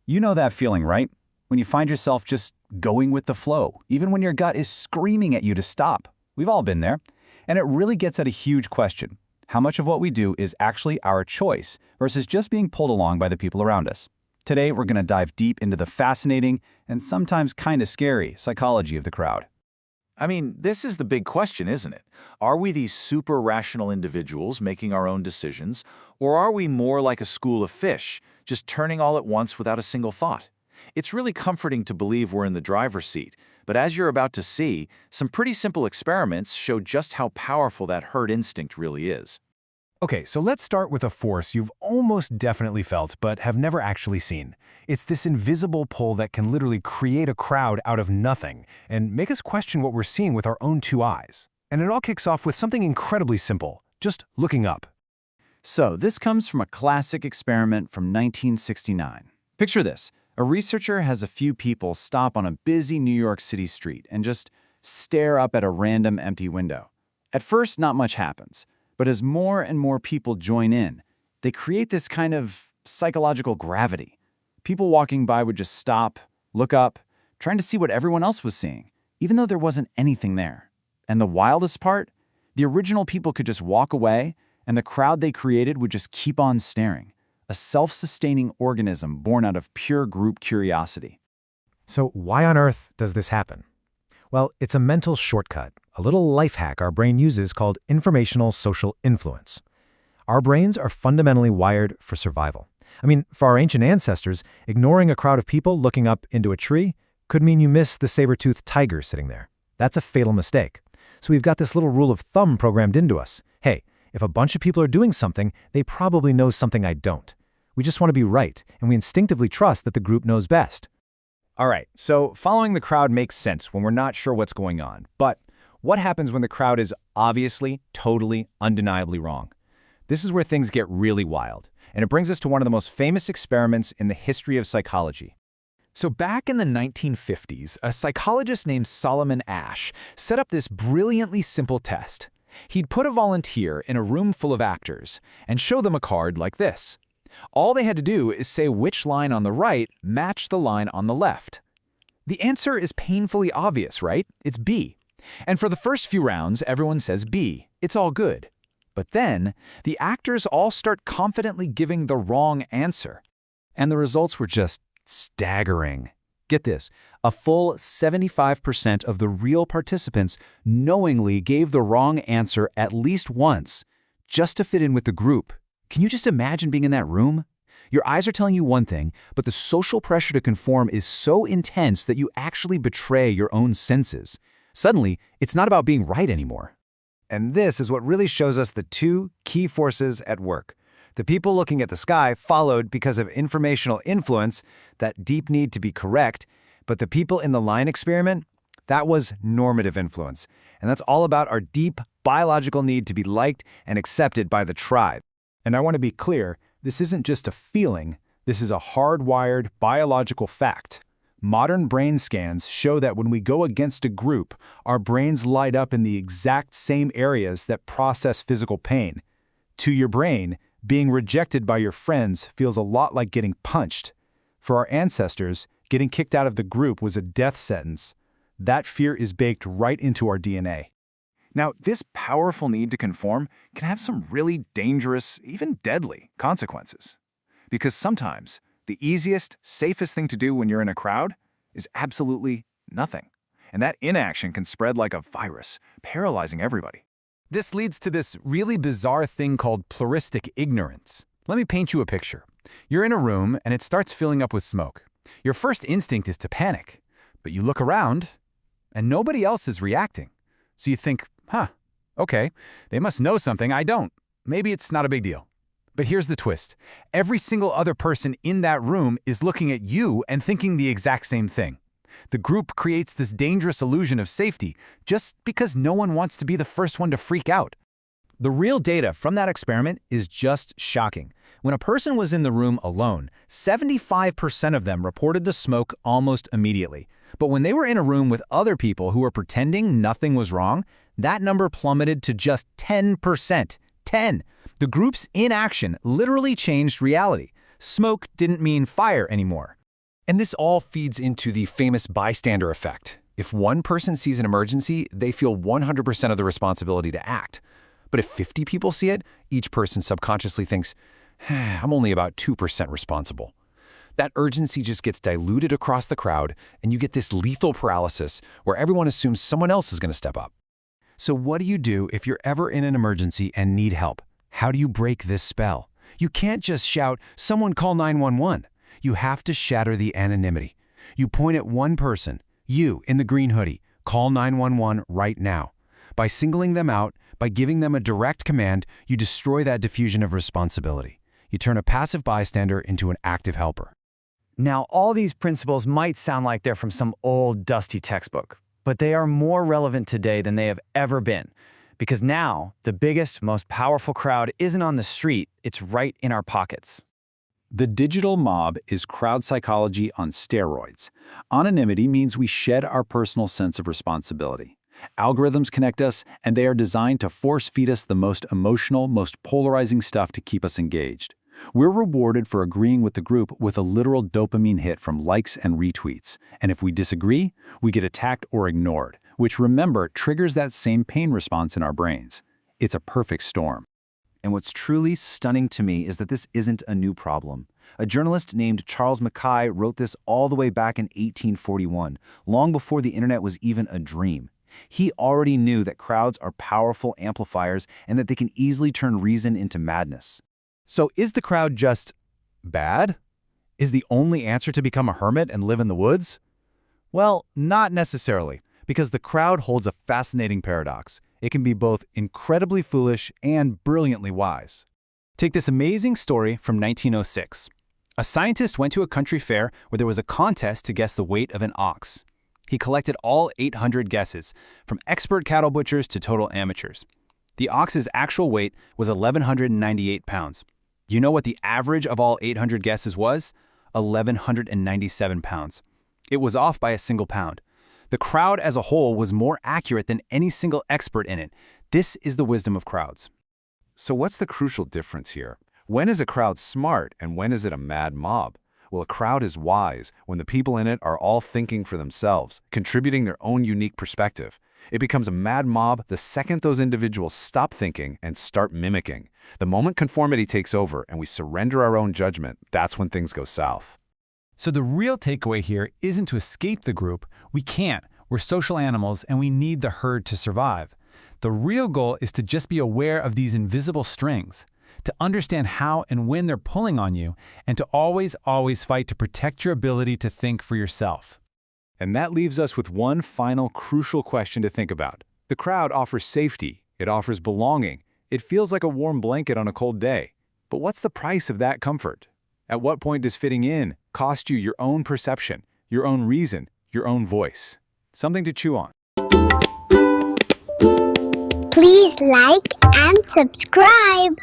You know that feeling, right? When you find yourself just going with the flow, even when your gut is screaming at you to stop. We've all been there. And it really gets at a huge question. How much of what we do is actually our choice versus just being pulled along by the people around us? Today, we're going to dive deep into the fascinating and sometimes kind of scary psychology of the crowd. I mean, this is the big question, isn't it? Are we these super rational individuals making our own decisions, or are we more like a school of fish, just turning all at once without a single thought? It's really comforting to believe we're in the driver's seat, but as you're about to see, some pretty simple experiments show just how powerful that herd instinct really is. Okay, so let's start with a force you've almost definitely felt but have never actually seen. It's this invisible pull that can literally create a crowd out of nothing and make us question what we're seeing with our own two eyes. And it all kicks off with something incredibly simple, just looking up. So this comes from a classic experiment from 1969. Picture this. A researcher has a few people stop on a busy New York City street and just stare up at a random empty window. At first, not much happens. But as more and more people join in, they create this kind of psychological gravity. People walking by would just stop, look up, trying to see what everyone else was seeing, even though there wasn't anything there. And the wildest part? The original people could just walk away, and the crowd they created would just keep on staring. A self-sustaining organism born out of pure group curiosity. So why on earth does this happen? Well, it's a mental shortcut, a little life hack our brain uses called informational social influence. Our brains are fundamentally wired for survival. I mean, for our ancient ancestors, ignoring a crowd of people looking up into a tree could mean you miss the saber-toothed tiger sitting there. That's a fatal mistake. So we've got this little rule of thumb programmed into us. Hey, if a bunch of people are doing something, they probably know something I don't. We just want to be right, and we instinctively trust that the group knows best. All right, so following the crowd makes sense when we're not sure what's going on. But what happens when the crowd is obviously, totally, undeniably wrong? This is where things get really wild, and it brings us to one of the most famous experiments in the history of psychology. So back in the 1950s, a psychologist named Solomon Asch set up this brilliantly simple test. He'd put a volunteer in a room full of actors and show them a card like this. All they had to do is say which line on the right matched the line on the left. The answer is painfully obvious, right? It's B. And for the first few rounds, everyone says B. It's all good. But then, the actors all start confidently giving the wrong answer. And the results were just staggering. Get this, a full 75% of the real participants knowingly gave the wrong answer at least once, just to fit in with the group. Can you just imagine being in that room? Your eyes are telling you one thing, but the social pressure to conform is so intense that you actually betray your own senses. Suddenly, it's not about being right anymore. And this is what really shows us the two key forces at work. The people looking at the sky followed because of informational influence, that deep need to be correct, but the people in the line experiment, that was normative influence. And that's all about our deep biological need to be liked and accepted by the tribe. And I want to be clear, this isn't just a feeling, this is a hardwired biological fact. Modern brain scans show that when we go against a group, our brains light up in the exact same areas that process physical pain. To your brain, being rejected by your friends feels a lot like getting punched. For our ancestors, getting kicked out of the group was a death sentence. That fear is baked right into our DNA. Now, this powerful need to conform can have some really dangerous, even deadly, consequences. Because sometimes, the easiest, safest thing to do when you're in a crowd is absolutely nothing. And that inaction can spread like a virus, paralyzing everybody. This leads to this really bizarre thing called pluralistic ignorance. Let me paint you a picture. You're in a room and it starts filling up with smoke. Your first instinct is to panic, but you look around and nobody else is reacting. So you think, okay, they must know something I don't. Maybe it's not a big deal. But here's the twist. Every single other person in that room is looking at you and thinking the exact same thing. The group creates this dangerous illusion of safety just because no one wants to be the first one to freak out. The real data from that experiment is just shocking. When a person was in the room alone, 75% of them reported the smoke almost immediately. But when they were in a room with other people who were pretending nothing was wrong, that number plummeted to just 10%. 10! The group's inaction literally changed reality. Smoke didn't mean fire anymore. And this all feeds into the famous bystander effect. If one person sees an emergency, they feel 100% of the responsibility to act. But if 50 people see it, each person subconsciously thinks, I'm only about 2% responsible. That urgency just gets diluted across the crowd, and you get this lethal paralysis where everyone assumes someone else is going to step up. So what do you do if you're ever in an emergency and need help? How do you break this spell? You can't just shout, "Someone call 911." You have to shatter the anonymity. You point at one person, you in the green hoodie, call 911 right now. By singling them out, by giving them a direct command, you destroy that diffusion of responsibility. You turn a passive bystander into an active helper. Now, all these principles might sound like they're from some old, dusty textbook, but they are more relevant today than they have ever been. Because now, the biggest, most powerful crowd isn't on the street, it's right in our pockets. The digital mob is crowd psychology on steroids. Anonymity means we shed our personal sense of responsibility. Algorithms connect us, and they are designed to force-feed us the most emotional, most polarizing stuff to keep us engaged. We're rewarded for agreeing with the group with a literal dopamine hit from likes and retweets. And if we disagree, we get attacked or ignored, which, remember, triggers that same pain response in our brains. It's a perfect storm. And what's truly stunning to me is that this isn't a new problem. A journalist named Charles Mackay wrote this all the way back in 1841, long before the internet was even a dream. He already knew that crowds are powerful amplifiers and that they can easily turn reason into madness. So is the crowd just bad? Is the only answer to become a hermit and live in the woods? Well, not necessarily, because the crowd holds a fascinating paradox. It can be both incredibly foolish and brilliantly wise. Take this amazing story from 1906. A scientist went to a country fair where there was a contest to guess the weight of an ox. He collected all 800 guesses, from expert cattle butchers to total amateurs. The ox's actual weight was 1,198 pounds. You know what the average of all 800 guesses was? 1,197 pounds. It was off by a single pound. The crowd as a whole was more accurate than any single expert in it. This is the wisdom of crowds. So what's the crucial difference here? When is a crowd smart and when is it a mad mob? Well, a crowd is wise when the people in it are all thinking for themselves, contributing their own unique perspective. It becomes a mad mob the second those individuals stop thinking and start mimicking. The moment conformity takes over and we surrender our own judgment, that's when things go south. So the real takeaway here isn't to escape the group. We can't. We're social animals and we need the herd to survive. The real goal is to just be aware of these invisible strings, to understand how and when they're pulling on you, and to always fight to protect your ability to think for yourself. And that leaves us with one final crucial question to think about. The crowd offers safety. It offers belonging. It feels like a warm blanket on a cold day. But what's the price of that comfort? At what point does fitting in cost you your own perception, your own reason, your own voice? Something to chew on. Please like and subscribe.